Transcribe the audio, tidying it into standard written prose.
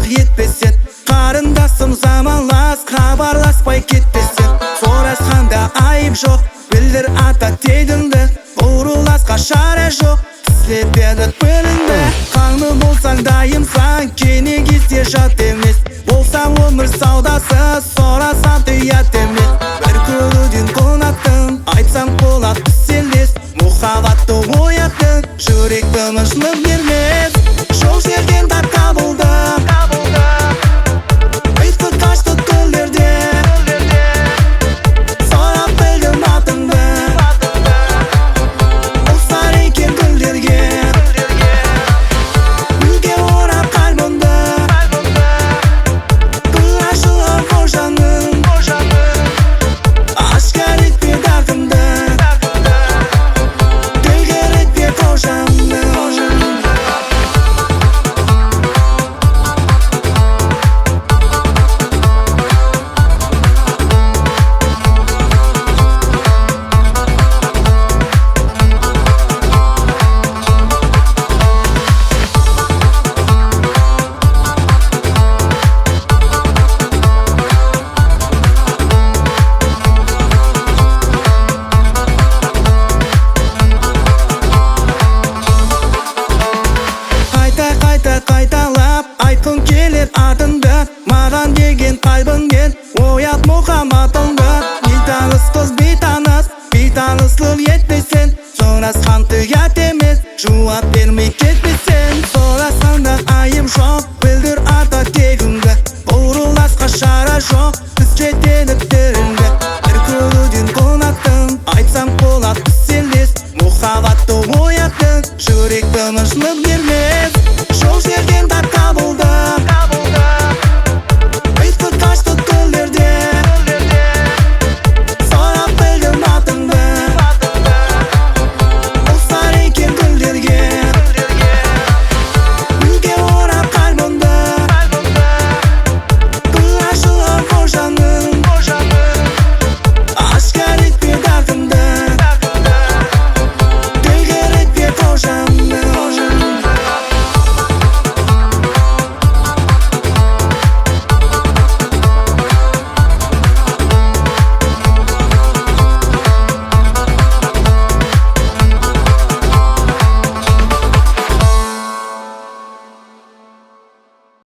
етпесет. Қарындасым заманлас, хабарласпай кетпесет. Сорасқанда айып жоқ, білдір ата тегіңді. Ұрыласқа шара жоқ, тізлеп едік біліңді. Қаңды болсаң дайымсаң, кенегесте жат емес. Болсаң өмір саудасы, сорасам тият емес. Бір көруден қонақтың, айтсам қолат селдес. Мұхабатты ояқтың, жүрек тыныштық бермес. Жоқ жерден тап табылды, ұйқы қашты түрлерде. Сорап білдім атыңды, ұқсар екен гүлдерге. Гүлге орап қалбымды, гүл ашылар қожаның. Ашкар етпе дартымды, ділгер етпе қожамды. Қайталап айтқым келер атыңды, маған деген қалбыңмен оят мұхаматыңды. Бейтаныс қыз бейтаныс, бейтаныслық етпесен, сорасқан тият емес. Жауап бермей кет.